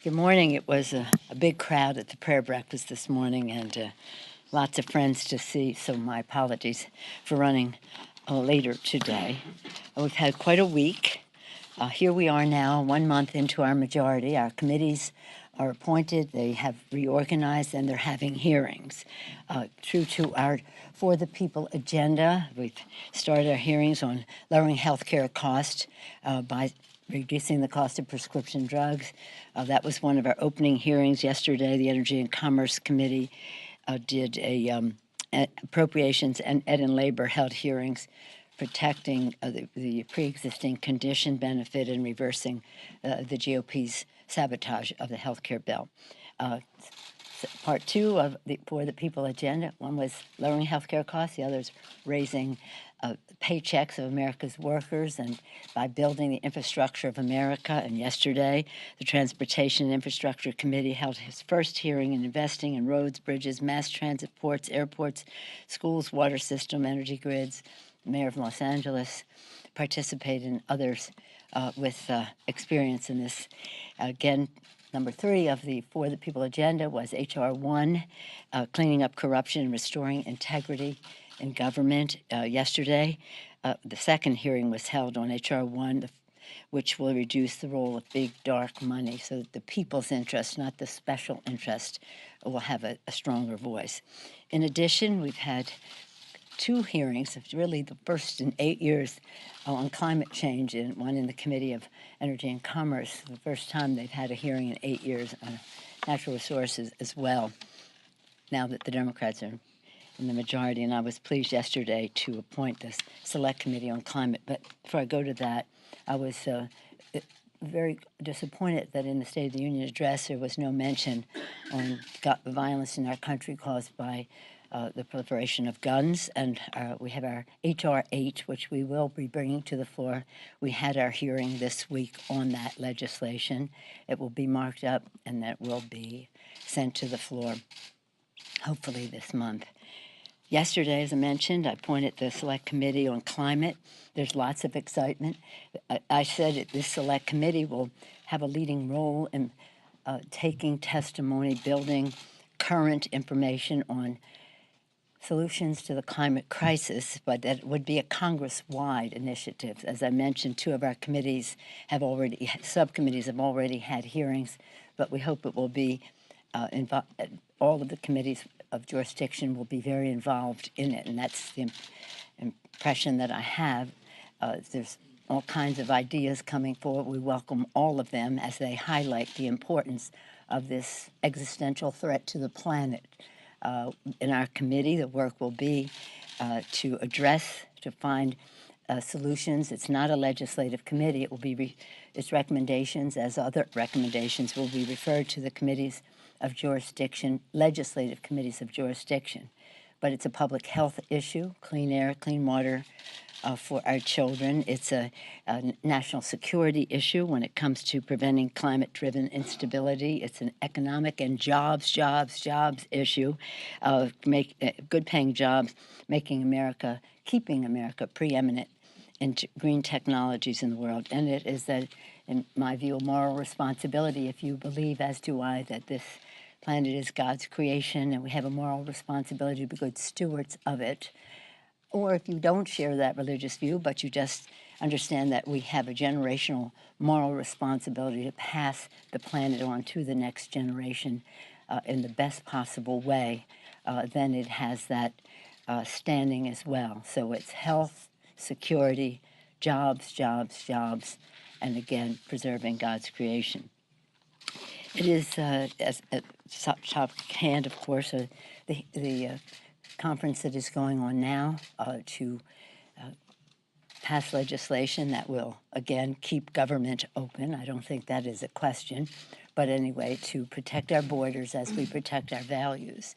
Good morning. It was a big crowd at the prayer breakfast this morning and lots of friends to see, so my apologies for running later today. We've had quite a week. Here we are now, 1 month into our majority. Our committees are appointed, they have reorganized, and they're having hearings. True to our For the People agenda, we've started our hearings on lowering health care costs by reducing the cost of prescription drugs. That was one of our opening hearings yesterday. The Energy and Commerce Committee did appropriations, and Ed and Labor held hearings protecting the pre-existing condition benefit and reversing the GOP's sabotage of the health care bill. Part two of the For the People agenda, one was lowering health care costs, the other is raising paychecks of America's workers and by building the infrastructure of America. And yesterday, the Transportation and Infrastructure Committee held its first hearing in investing in roads, bridges, mass transit, ports, airports, schools, water system, energy grids. The mayor of Los Angeles participated, and others with experience in this. Again, number 3 of the For the People agenda was H.R. 1, cleaning up corruption and restoring integrity in government. Yesterday, the second hearing was held on H.R. 1, which will reduce the role of big, dark money so that the people's interest, not the special interest, will have a stronger voice. In addition, we've had 2 hearings, really the first in 8 years, on climate change, and one in the Committee of Energy and Commerce. The first time they've had a hearing in 8 years on natural resources as well, now that the Democrats are in the majority. And I was pleased yesterday to appoint this Select Committee on Climate. But before I go to that, I was very disappointed that in the State of the Union address there was no mention on the violence in our country caused by the proliferation of guns. And we have our H.R. 8, which we will be bringing to the floor. We had our hearing this week on that legislation. It will be marked up and that will be sent to the floor hopefully this month. Yesterday, as I mentioned, I appointed the Select Committee on Climate. There's lots of excitement. I said that this Select Committee will have a leading role in taking testimony, building current information on solutions to the climate crisis, but that would be a Congress-wide initiative. As I mentioned, 2 of our subcommittees have already had hearings, but we hope it will be all of the committees of jurisdiction will be very involved in it, and that's the impression that I have. There's all kinds of ideas coming forward. We welcome all of them as they highlight the importance of this existential threat to the planet. In our committee, the work will be to find solutions. It's not a legislative committee. It will be its recommendations, as other recommendations, will be referred to the committees of jurisdiction, legislative committees of jurisdiction. But it's a public health issue, clean air, clean water for our children. It's a national security issue when it comes to preventing climate-driven instability. It's an economic and jobs issue, good-paying jobs, keeping America preeminent in green technologies in the world. And it is, in my view, a moral responsibility, if you believe, as do I, that this planet is God's creation and we have a moral responsibility to be good stewards of it. Or if you don't share that religious view, but you just understand that we have a generational moral responsibility to pass the planet on to the next generation in the best possible way, then it has that standing as well. So it's health, security, jobs, and again, preserving God's creation. It is, as a topic at hand, of course, the conference that is going on now to pass legislation that will, again, keep government open. I don't think that is a question. But anyway, to protect our borders as we protect our values.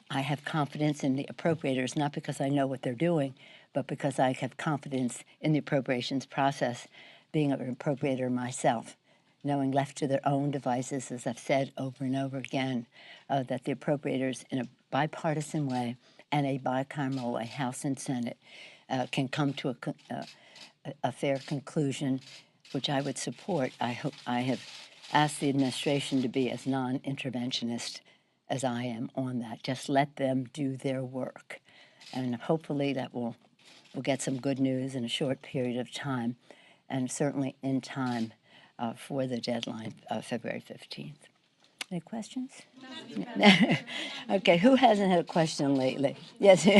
I have confidence in the appropriators, not because I know what they're doing, but because I have confidence in the appropriations process, being an appropriator myself, knowing left to their own devices, as I've said over and over again, that the appropriators in a bipartisan way and a bicameral way, House and Senate, can come to a fair conclusion, which I would support. I have ask the administration to be as non-interventionist as I am on that. Just let them do their work. And hopefully that we'll get some good news in a short period of time, and certainly in time for the deadline of February 15th. Any questions? Okay, who hasn't had a question lately? Yes. Two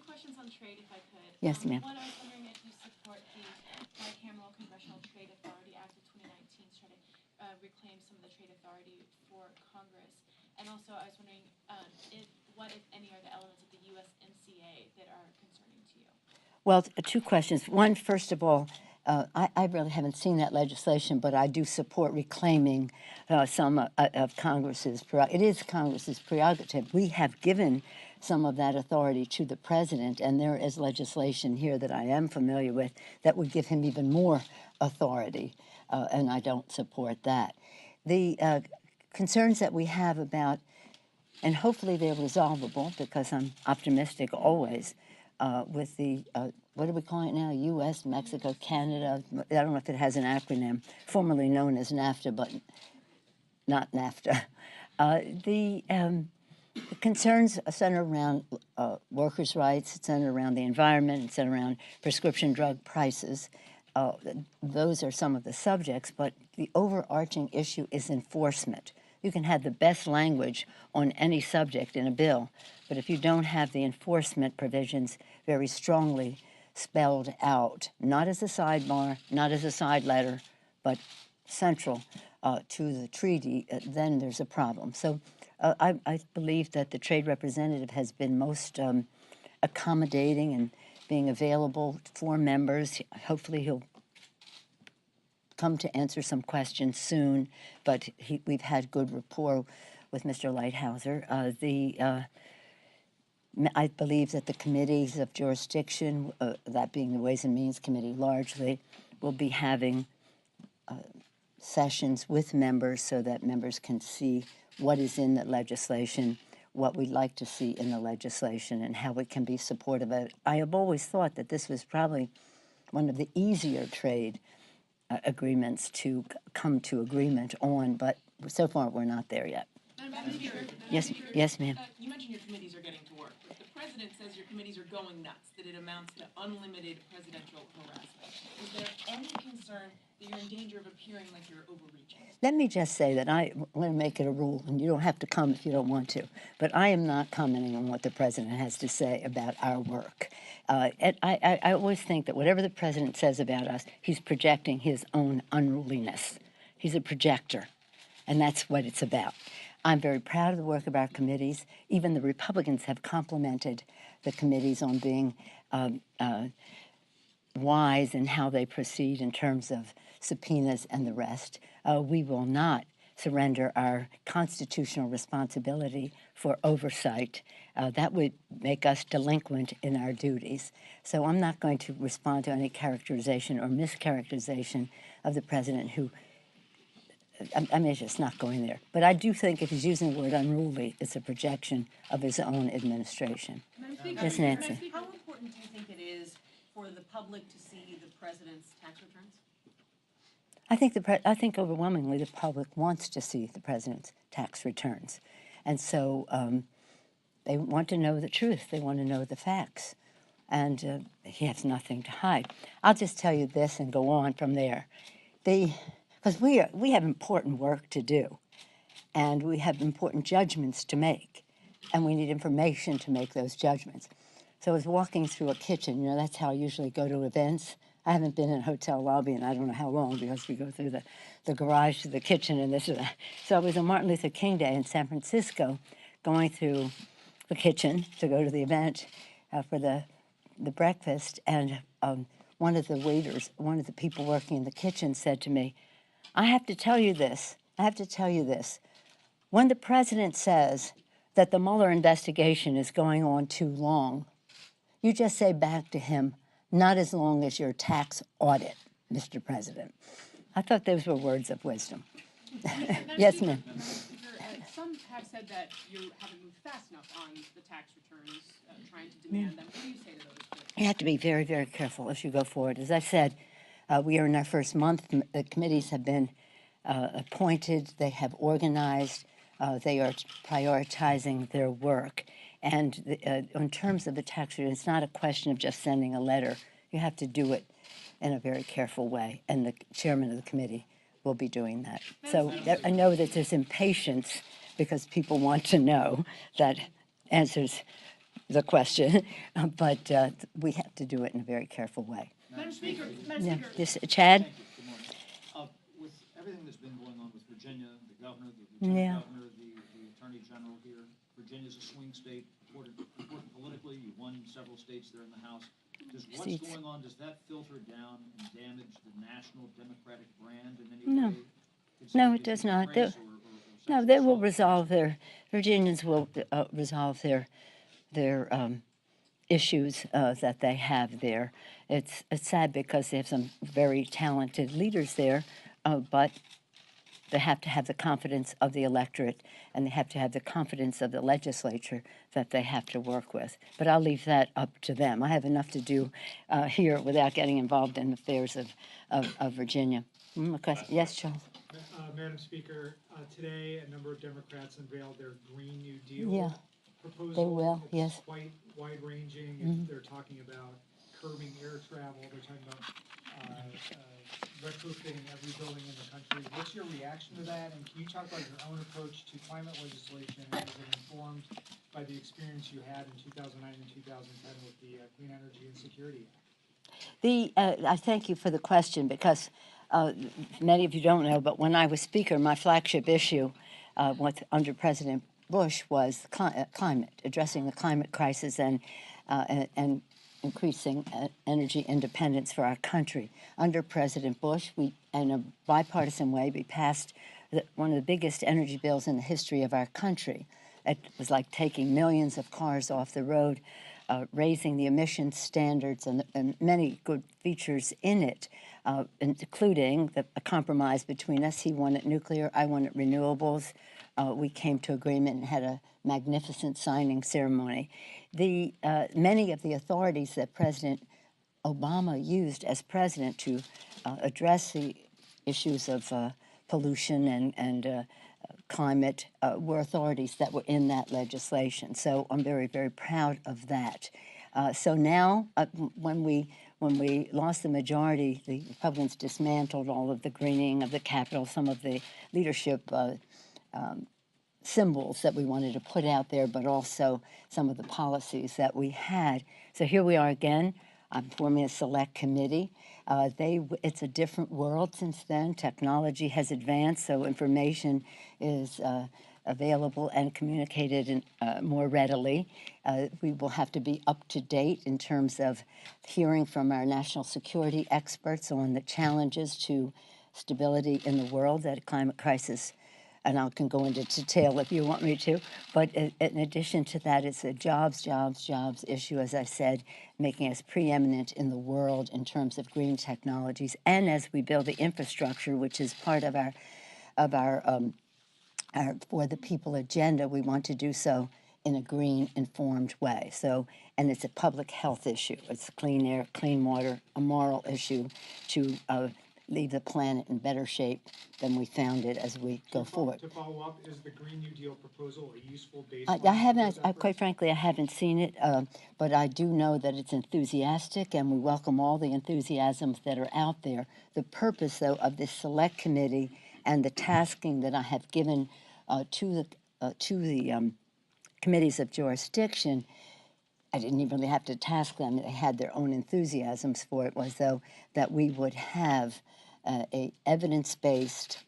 questions on trade, if I could. Yes, ma'am. One, I was wondering if you support the bicameral Congressional Trade Authority Act of 2019 to try to reclaim some of the trade authority for Congress. And also, I was wondering what, if any, are the elements of the USMCA that are concerning to you? Well, two questions. One, first of all, I really haven't seen that legislation, but I do support reclaiming some of Congress's prerogative. It is Congress's prerogative. We have given some of that authority to the president, and there is legislation here that I am familiar with that would give him even more authority, and I don't support that. The concerns that we have about, and hopefully they're resolvable because I'm optimistic always, with the, what are we calling it now? U.S., Mexico, Canada. I don't know if it has an acronym, formerly known as NAFTA, but not NAFTA. The concerns center around workers' rights, center around the environment, center around prescription drug prices. Those are some of the subjects, but the overarching issue is enforcement. You can have the best language on any subject in a bill, but if you don't have the enforcement provisions very strongly spelled out, not as a sidebar, not as a side letter, but central to the treaty, then there's a problem. So I believe that the trade representative has been most accommodating and being available for members. Hopefully he'll come to answer some questions soon, but we've had good rapport with Mr. Lighthouser. I believe that the committees of jurisdiction, that being the Ways and Means Committee largely, will be having sessions with members so that members can see what is in the legislation, what we'd like to see in the legislation, and how we can be supportive of it. I have always thought that this was probably one of the easier trade agreements to come to agreement on, but so far we're not there yet. Yes, ma'am. You mentioned your committees are getting to work. But the president says your committees are going nuts, that it amounts to unlimited presidential harassment. Is there any concern that you're in danger of appearing like you're overreaching? Let me just say that I want to make it a rule, and you don't have to come if you don't want to, but I am not commenting on what the president has to say about our work. And I always think that whatever the president says about us, he's projecting his own unruliness. He's a projector, and that's what it's about. I'm very proud of the work of our committees. Even the Republicans have complimented the committees on being wise in how they proceed in terms of subpoenas and the rest. We will not surrender our constitutional responsibility for oversight. That would make us delinquent in our duties. So I'm not going to respond to any characterization or mischaracterization of the president who, I mean, it's just not going there. But I do think if he's using the word unruly, it's a projection of his own administration. Yes, Nancy. How important do you think it is for the public to see the president's tax returns? I think overwhelmingly the public wants to see the president's tax returns. And so they want to know the truth. They want to know the facts. And he has nothing to hide. I'll just tell you this and go on from there. Because we have important work to do, and we have important judgments to make, and we need information to make those judgments. So I was walking through a kitchen. You know, that's how I usually go to events. I haven't been in a hotel lobby in I don't know how long because we go through the garage to the kitchen and this and that. So I was on Martin Luther King Day in San Francisco going through the kitchen to go to the event for the breakfast, and one of the waiters, one of the people working in the kitchen said to me, I have to tell you this. When the president says that the Mueller investigation is going on too long, you just say back to him, not as long as your tax audit, Mr. President. I thought those were words of wisdom. Yes, ma'am. Some have said that you haven't moved fast enough on the tax returns, trying to demand them. What do you say to those? You have to be very, very careful as you go forward. As I said, we are in our first month. The committees have been appointed, they have organized, they are prioritizing their work. And in terms of the tax return, it's not a question of just sending a letter. You have to do it in a very careful way, and the chairman of the committee will be doing that. So I know that there's impatience because people want to know. That answers the question, but we have to do it in a very careful way. Madam Speaker, Yeah. This, Chad? Thank you. Good morning. With everything that's been going on with Virginia, the governor, the lieutenant governor, the attorney general here, Virginia's a swing state, important politically. You won several states there in the House. Does what's Seats. going on, does that filter down and damage the national Democratic brand in any No. way? No, it does not. No, they will resolve their, Virginians will resolve their issues that they have there. It's sad because they have some very talented leaders there, but they have to have the confidence of the electorate, and they have to have the confidence of the legislature that they have to work with. But I'll leave that up to them. I have enough to do here without getting involved in affairs of Virginia. Yes, Charles? Madam Speaker, today a number of Democrats unveiled their Green New Deal Yeah, proposal. they will, It's yes. quite wide-ranging. They're talking about curbing air travel. They're talking about retrofitting every building in the country. What's your reaction to that? And can you talk about your own approach to climate legislation? And is it informed by the experience you had in 2009 and 2010 with the Clean Energy and Security Act? I thank you for the question because many of you don't know, but when I was Speaker, my flagship issue under President Bush was climate, addressing the climate crisis and increasing energy independence for our country. Under President Bush, in a bipartisan way, we passed one of the biggest energy bills in the history of our country. It was like taking millions of cars off the road, raising the emissions standards and many good features in it, including a compromise between us. He wanted nuclear, I wanted renewables. We came to agreement and had a magnificent signing ceremony. Many of the authorities that President Obama used as president to address the issues of pollution and climate were authorities that were in that legislation. So I'm very, very proud of that. So now, when we lost the majority, the Republicans dismantled all of the greening of the Capitol, some of the leadership symbols that we wanted to put out there, but also some of the policies that we had. So here we are again. I'm forming a select committee. It's a different world since then. Technology has advanced, so information is available and communicated more readily. We will have to be up to date in terms of hearing from our national security experts on the challenges to stability in the world that a climate crisis, and I can go into detail if you want me to, but in addition to that, it's a jobs issue, as I said, making us preeminent in the world in terms of green technologies, and as we build the infrastructure, which is part of our For the People agenda, we want to do so in a green, informed way. So, and it's a public health issue. It's clean air, clean water, a moral issue to leave the planet in better shape than we found it as we go forward. To follow up, is the Green New Deal proposal a useful baseline? I haven't, quite frankly, I haven't seen it, but I do know that it's enthusiastic, and we welcome all the enthusiasms that are out there. The purpose, though, of this select committee and the tasking that I have given to the committees of jurisdiction, I didn't even really have to task them. They had their own enthusiasms for it, was though that we would have a evidence-based,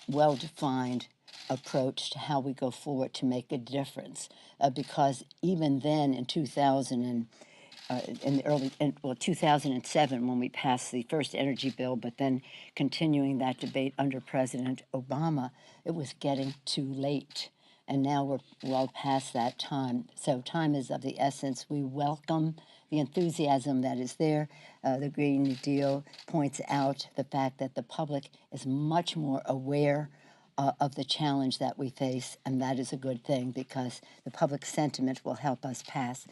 well-defined approach to how we go forward to make a difference. Because even then, in 2007, when we passed the first energy bill, but then continuing that debate under President Obama, it was getting too late. And now we're well past that time. So time is of the essence. We welcome the enthusiasm that is there. The Green New Deal points out the fact that the public is much more aware of the challenge that we face, and that is a good thing because the public sentiment will help us pass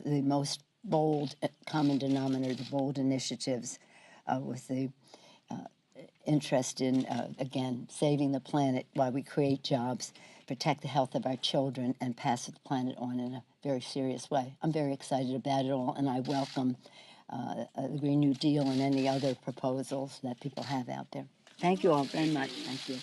the most bold common denominator, the bold initiatives with the interest in, again, saving the planet while we create jobs, protect the health of our children, and pass the planet on in a very serious way. I'm very excited about it all, and I welcome the Green New Deal and any other proposals that people have out there. Thank you all very much. Thank you.